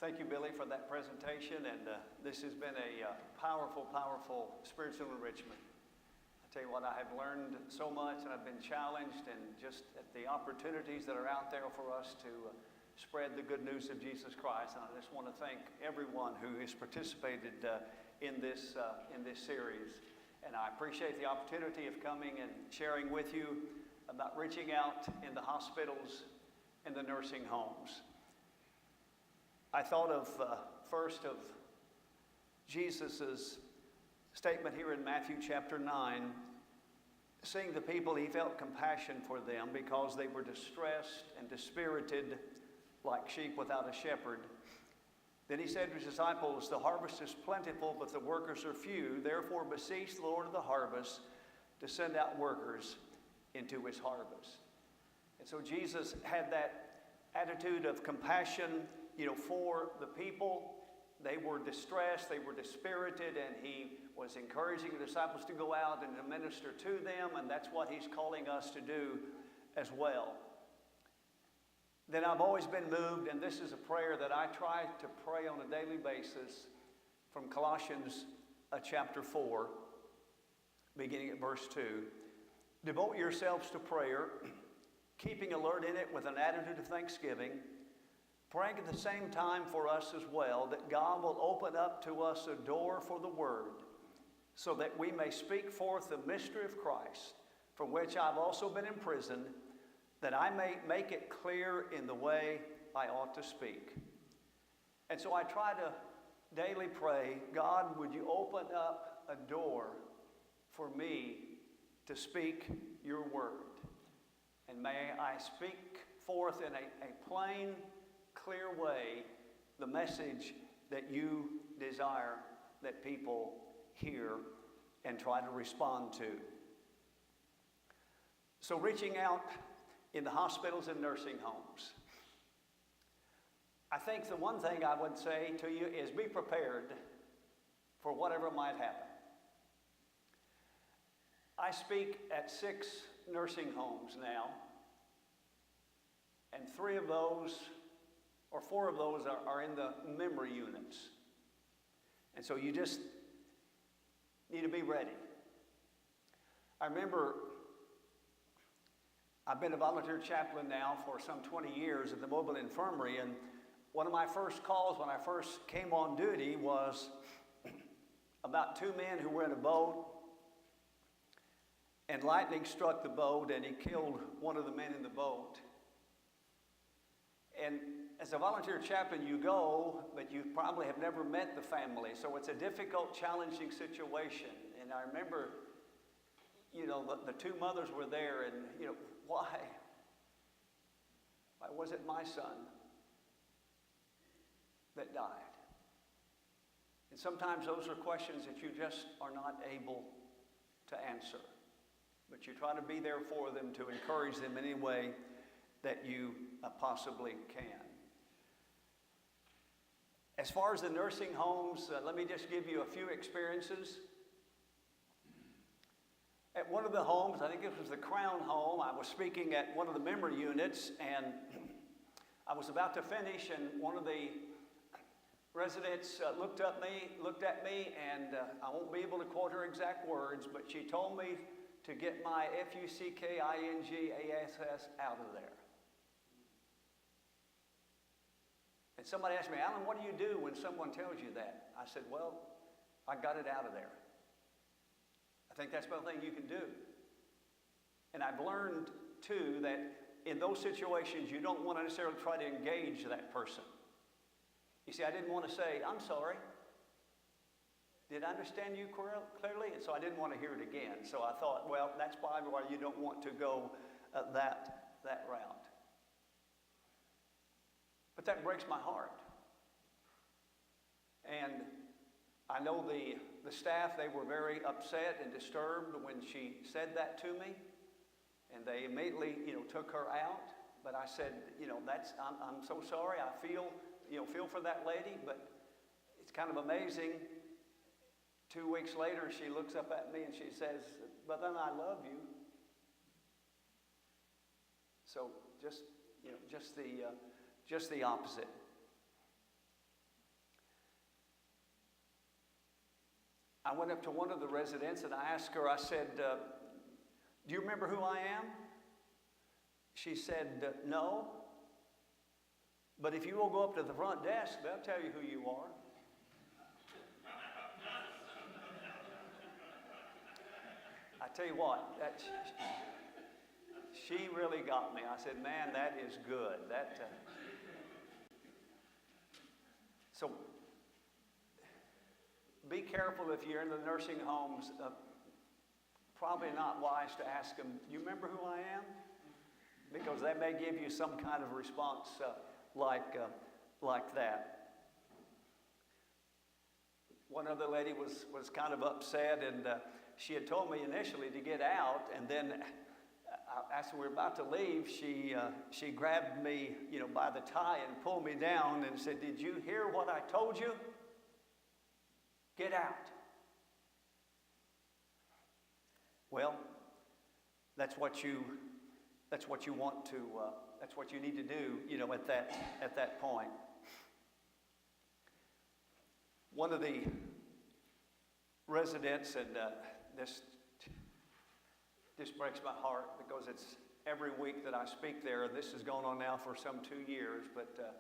Thank you, Billy, for that presentation, and this has been a powerful, powerful spiritual enrichment. I tell you what, I have learned so much, and I've been challenged, and just at the opportunities that are out there for us to spread the good news of Jesus Christ. And I just want to thank everyone who has participated in this series. And I appreciate the opportunity of coming and sharing with you about reaching out in the hospitals and the nursing homes. I thought of first of Jesus' statement here in Matthew chapter 9, seeing the people, he felt compassion for them because they were distressed and dispirited like sheep without a shepherd. Then he said to his disciples, "The harvest is plentiful, but the workers are few. Therefore beseech the Lord of the harvest to send out workers into his harvest." And so Jesus had that attitude of compassion, for the people. They were distressed, they were dispirited, and he was encouraging the disciples to go out and to minister to them, and that's what he's calling us to do as well. Then I've always been moved, and this is a prayer that I try to pray on a daily basis from Colossians chapter 4, beginning at verse 2. "Devote yourselves to prayer, keeping alert in it with an attitude of thanksgiving, praying at the same time for us as well, that God will open up to us a door for the word, so that we may speak forth the mystery of Christ, for which I've also been imprisoned, that I may make it clear in the way I ought to speak." And so I try to daily pray, God, would you open up a door for me to speak your word? And may I speak forth in a plain, clear way the message that you desire that people hear and try to respond to. So reaching out in the hospitals and nursing homes. I think the one thing I would say to you is be prepared for whatever might happen. I speak at 6 nursing homes now, and 4 of those are in the memory units. And so you just need to be ready. I remember I've been a volunteer chaplain now for some 20 years at the mobile infirmary, and one of my first calls when I first came on duty was about 2 men who were in a boat, and lightning struck the boat and he killed one of the men in the boat. And as a volunteer chaplain, you go, but you probably have never met the family. So it's a difficult, challenging situation. And I remember, the 2 mothers were there, and, why was it my son that died? And sometimes those are questions that you just are not able to answer. But you try to be there for them, to encourage them in any way that you possibly can. As far as the nursing homes, let me just give you a few experiences. At one of the homes, I think it was the Crown Home, I was speaking at one of the memory units, and I was about to finish, and one of the residents looked at me, and I won't be able to quote her exact words, but she told me to get my FUCKINGASS out of there. And somebody asked me, "Allan, what do you do when someone tells you that?" I said, "Well, I got it out of there." I think that's about the thing you can do. And I've learned, too, that in those situations, you don't want to necessarily try to engage that person. You see, I didn't want to say, "I'm sorry. Did I understand you clearly?" And so I didn't want to hear it again. So I thought, well, that's probably why you don't want to go that route. But that breaks my heart. And I know the staff, they were very upset and disturbed when she said that to me. And they immediately, took her out. But I said, I'm so sorry. I feel for that lady. But it's kind of amazing. 2 weeks later, she looks up at me and she says, "But then I love you." So just the opposite. I went up to one of the residents and I asked her, I said, do you remember who I am? She said, no. But if you will go up to the front desk, they'll tell you who you are. I tell you what, she really got me. I said, man, that is good. So be careful if you're in the nursing homes. Probably not wise to ask them, do you remember who I am? Because they may give you some kind of response like that. One other lady was kind of upset, and she had told me initially to get out, and then as we were about to leave, she grabbed me, by the tie and pulled me down and said, "Did you hear what I told you? Get out." Well, that's what you want to. That's what you need to do, at that point. One of the residents, and this breaks my heart because it's every week that I speak there. This has gone on now for some 2 years, but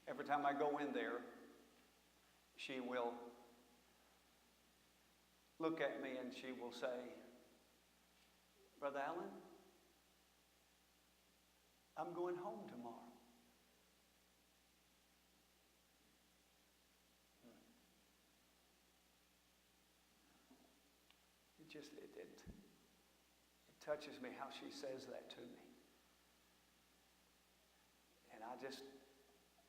every time I go in there, she will look at me and she will say, "Brother Allan, I'm going home tomorrow." It touches me how she says that to me. And I just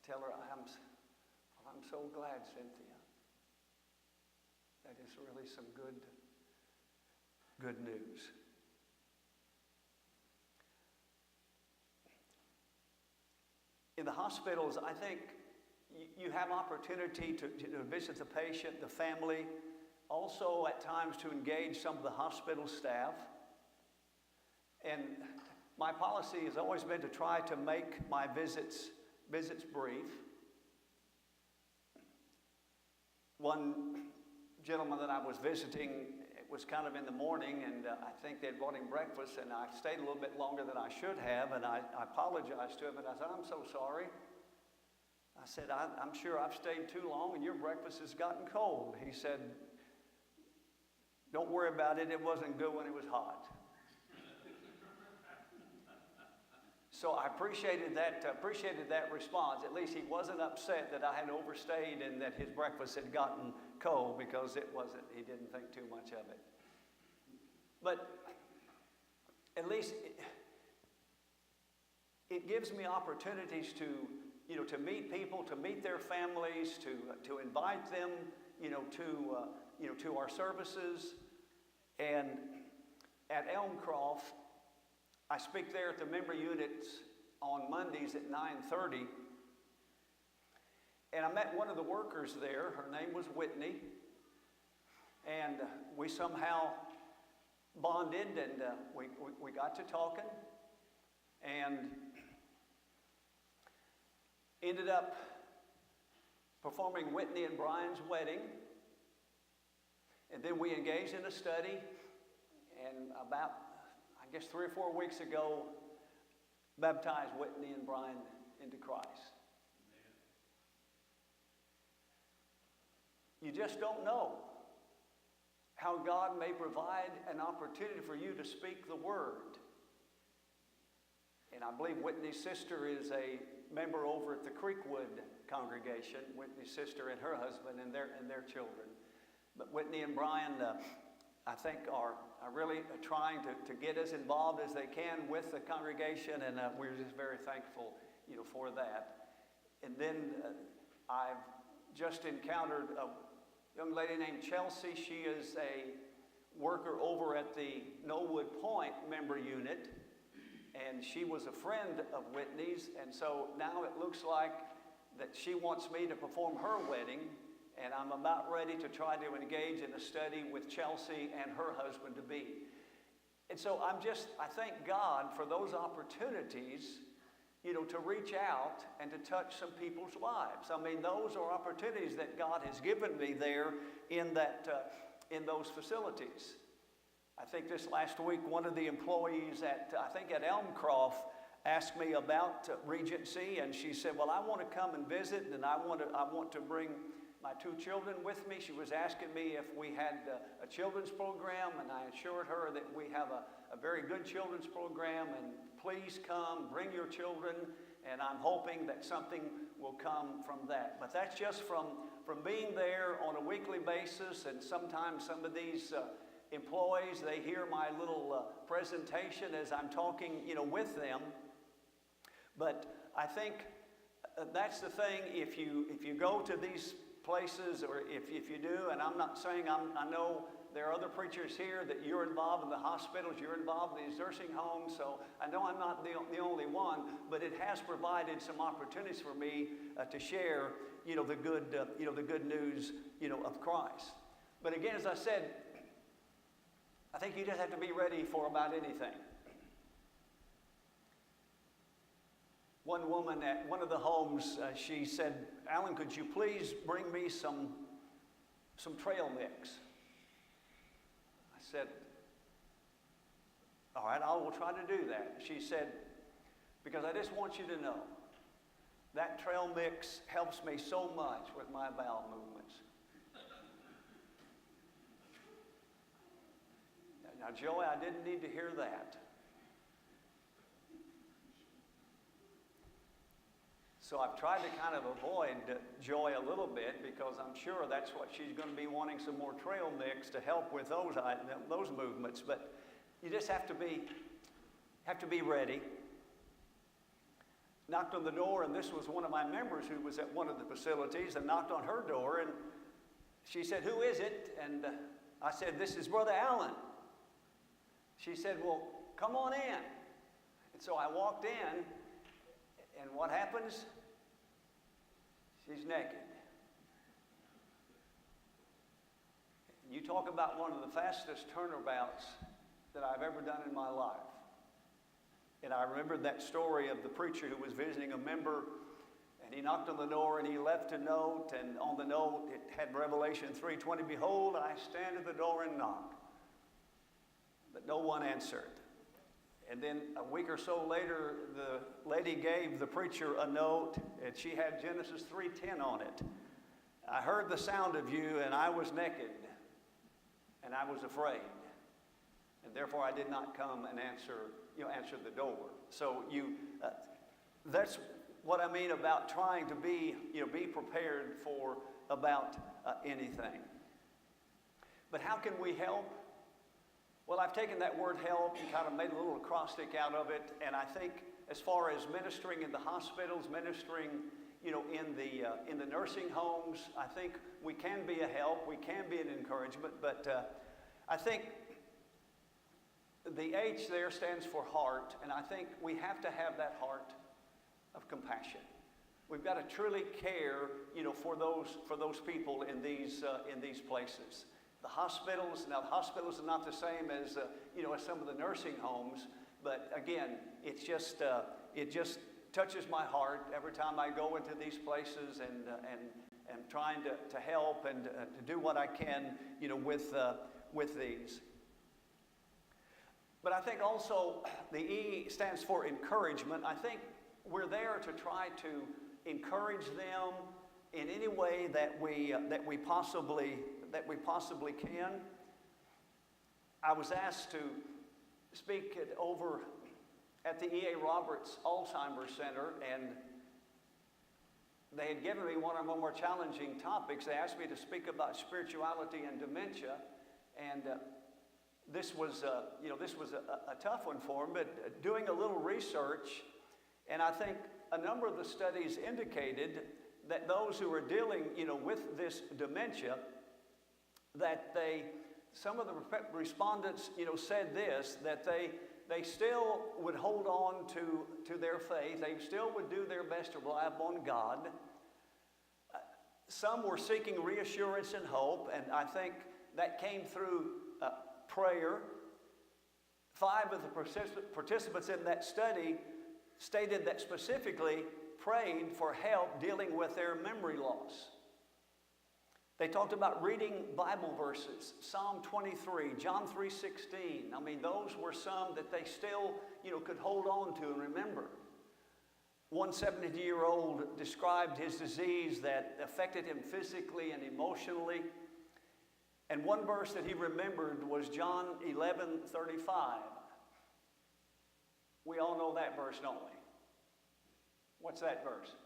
tell her, I'm so glad, Cynthia. That is really some good news. In the hospitals, I think you have opportunity to visit the patient, the family, also at times to engage some of the hospital staff. And my policy has always been to try to make my visits brief. One gentleman that I was visiting, it was kind of in the morning, and I think they'd brought him breakfast, and I stayed a little bit longer than I should have, and I apologized to him, and I said, "I'm so sorry." I said, I'm sure I've stayed too long, and your breakfast has gotten cold. He said, "Don't worry about it. It wasn't good when it was hot." So I appreciated that response. At least he wasn't upset that I had overstayed and that his breakfast had gotten cold, because he didn't think too much of it. But at least it gives me opportunities to meet people, to meet their families, to invite them, to our services. And at Elmcroft, I speak there at the member units on Mondays at 9:30. And I met one of the workers there. Her name was Whitney. And we somehow bonded, and we got to talking. And ended up performing Whitney and Brian's wedding. And then we engaged in a study. And about, I guess, 3 or 4 weeks ago, baptized Whitney and Brian into Christ. You just don't know how God may provide an opportunity for you to speak the word. And I believe Whitney's sister is a member over at the Creekwood congregation. Whitney's sister and her husband and their children. But Whitney and Brian, I think, are really trying to get as involved as they can with the congregation, and we're just very thankful, for that. And then I've just encountered a young lady named Chelsea. She is a worker over at the Knollwood Point member unit, and she was a friend of Whitney's, and so now it looks like that she wants me to perform her wedding. And I'm about ready to try to engage in a study with Chelsea and her husband-to-be. And so I thank God for those opportunities, to reach out and to touch some people's lives. I mean, those are opportunities that God has given me there in those facilities. I think this last week, one of the employees at Elmcroft asked me about Regency, and she said, well, I want to come and visit, and I want to bring my 2 children with me. She was asking me if we had a children's program, and I assured her that we have a very good children's program, and please come, bring your children, and I'm hoping that something will come from that. But that's just from being there on a weekly basis, and sometimes some of these employees, they hear my little presentation as I'm talking, with them. But I think that's the thing. If you go to these places, or if you do, and I'm not saying I know there are other preachers here that you're involved in the hospitals, you're involved in these nursing homes, so I know I'm not the only one, but it has provided some opportunities for me to share, the good news, of Christ. But again, as I said, I think you just have to be ready for about anything. One woman at one of the homes, she said, Allan, could you please bring me some trail mix? I said, all right, I will try to do that. She said, because I just want you to know, that trail mix helps me so much with my bowel movements. Now, Joey, I didn't need to hear that. So I've tried to kind of avoid Joy a little bit, because I'm sure that's what she's going to be wanting, some more trail mix to help with those movements. But you just have to be ready. Knocked on the door, and this was one of my members who was at one of the facilities, and knocked on her door, and she said, who is it? And I said, this is Brother Allan. She said, well, come on in. And so I walked in, and what happens? She's naked. You talk about one of the fastest turnabouts that I've ever done in my life. And I remembered that story of the preacher who was visiting a member, and he knocked on the door and he left a note, and on the note it had Revelation 3:20, behold, I stand at the door and knock. But no one answered. And then a week or so later, the lady gave the preacher a note, and she had Genesis 3:10 on it. I heard the sound of you, and I was naked, and I was afraid. And therefore I did not come and answer the door. So that's what I mean about trying to be prepared for about anything. But how can we help? Well, I've taken that word help and kind of made a little acrostic out of it, and I think as far as ministering in the hospitals, ministering, in the nursing homes, I think we can be a help, we can be an encouragement, but I think the H there stands for heart, and I think we have to have that heart of compassion. We've got to truly care, for those people in these places. The hospitals are not the same as as some of the nursing homes, but again, it just touches my heart every time I go into these places and trying to help and to do what I can with these. But I think also the E stands for encouragement. I think we're there to try to encourage them in any way that we possibly can. I was asked to speak over at the E.A. Roberts Alzheimer's Center, and they had given me one of the more challenging topics. They asked me to speak about spirituality and dementia, and this was a tough one for them. But doing a little research, and I think a number of the studies indicated that those who are dealing, with this dementia, that some of the respondents, said this, that they still would hold on to their faith. They still would do their best to rely upon God. Some were seeking reassurance and hope, and I think that came through prayer. 5 of the participants in that study stated that specifically prayed for help dealing with their memory loss. They talked about reading Bible verses, Psalm 23, John 3:16. I mean, those were some that they still, could hold on to and remember. One 70-year-old described his disease that affected him physically and emotionally. And one verse that he remembered was John 11:35. We all know that verse, don't we? What's that verse?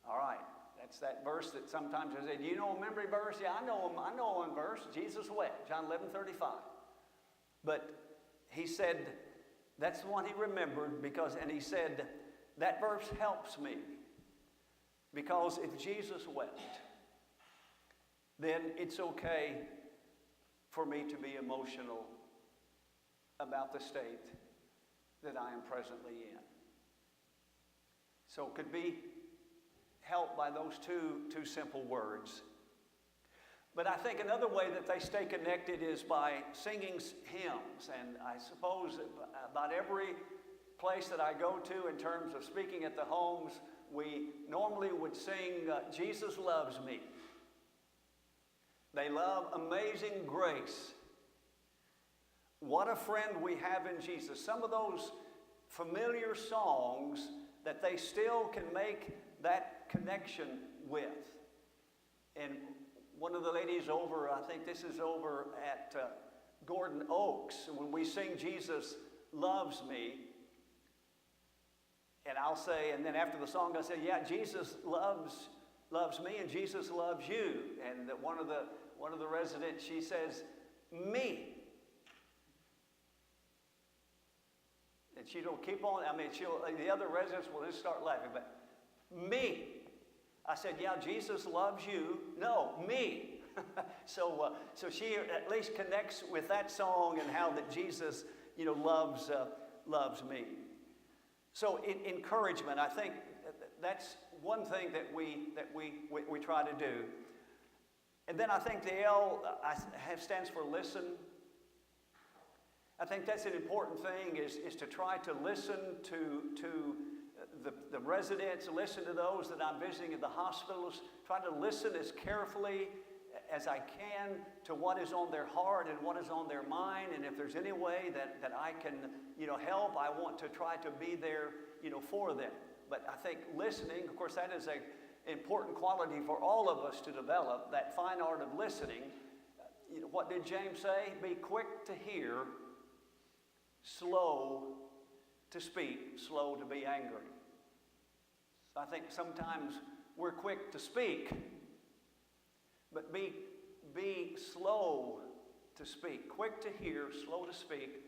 All right. That's that verse that sometimes I say, do you know a memory verse? Yeah, I know one verse. Jesus wept, John 11:35. But he said, that's the one he remembered and he said, that verse helps me. Because if Jesus wept, then it's okay for me to be emotional about the state that I am presently in. So it could be helped by those two simple words. But I think another way that they stay connected is by singing hymns. And I suppose about every place that I go to in terms of speaking at the homes, we normally would sing, Jesus Loves Me. They love Amazing Grace. What a friend we have in Jesus. Some of those familiar songs that they still can make that connection with. And one of the ladies over, I think this is over at Gordon Oaks, when we sing Jesus Loves Me, and I'll say, and then after the song I say, yeah, Jesus loves me and Jesus loves you. And one of the residents, she says, me. And she don't keep on, the other residents will just start laughing, but me. I said, yeah, Jesus loves you. No, me. So she at least connects with that song and how that Jesus, loves me. So encouragement, I think that's one thing that we try to do. And then I think the L stands for listen. I think that's an important thing is to try to listen to the residents, listen to those that I'm visiting in the hospitals, try to listen as carefully as I can to what is on their heart and what is on their mind. And if there's any way that I can, help, I want to try to be there, for them. But I think listening, of course, that is an important quality for all of us to develop, that fine art of listening. What did James say? Be quick to hear, slow to speak, slow to be angry. I think sometimes we're quick to speak, but be slow to speak. Quick to hear, slow to speak,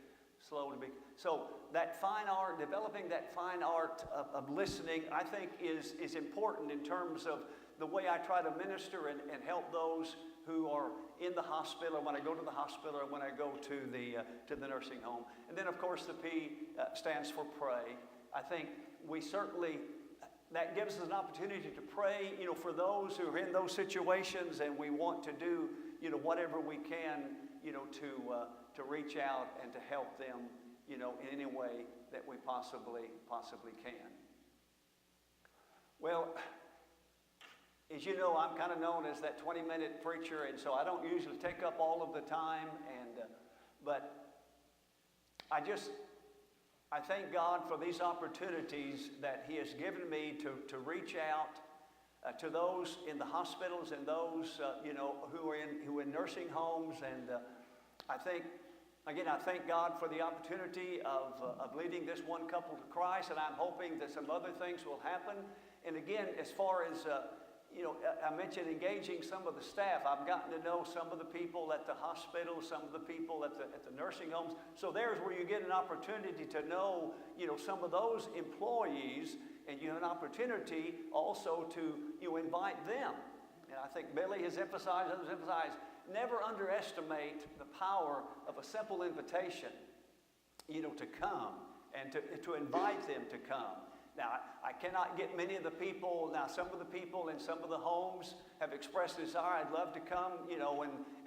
slow to be. So that fine art, developing that fine art of listening, I think is important in terms of the way I try to minister and help those who are in the hospital, when I go to the hospital, or when I go to the nursing home. And then, of course, the P stands for pray. I think we certainly, that gives us an opportunity to pray, for those who are in those situations, and we want to do, whatever we can, to reach out and to help them, in any way that we possibly can. Well, as you know, I'm kind of known as that 20-minute preacher, and so I don't usually take up all of the time. But I thank God for these opportunities that He has given me to reach out to those in the hospitals and those who are in nursing homes. And I thank God for the opportunity of leading this one couple to Christ, and I'm hoping that some other things will happen. And again, as far as I mentioned engaging some of the staff. I've gotten to know some of the people at the hospital, some of the people at the nursing homes. So there's where you get an opportunity to know, some of those employees, and you have an opportunity also to invite them. And I think Billy has emphasized, others emphasized, never underestimate the power of a simple invitation, to come and to invite them to come. Now, I cannot get many of the people. Now, some of the people in some of the homes have expressed desire, I'd love to come,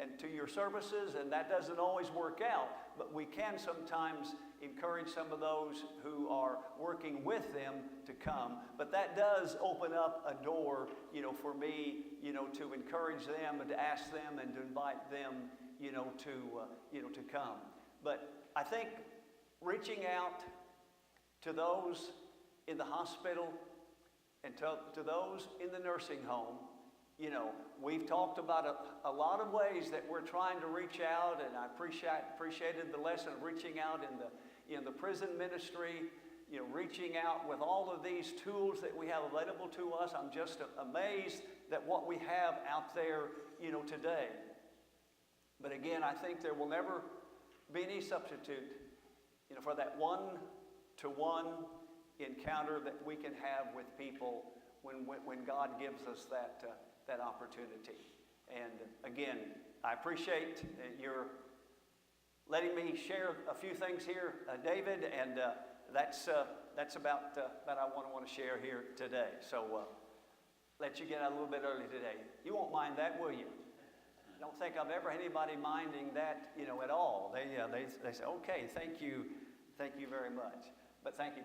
and to your services, and that doesn't always work out. But we can sometimes encourage some of those who are working with them to come. But that does open up a door, for me, to encourage them and to ask them and to invite them, to come. But I think reaching out to those in the hospital and to those in the nursing home, we've talked about a lot of ways that we're trying to reach out, and I appreciated the lesson of reaching out in the prison ministry, reaching out with all of these tools that we have available to us. I'm just amazed at what we have out there, today. But again, I think there will never be any substitute, for that one-to-one encounter that we can have with people when God gives us that opportunity. And again, I appreciate your letting me share a few things here, David, and that's about that I want to share here today. So let you get out a little bit early today. You won't mind that, will you? I don't think I've ever had anybody minding that, at all. They say, okay, thank you very much. But thank you, David.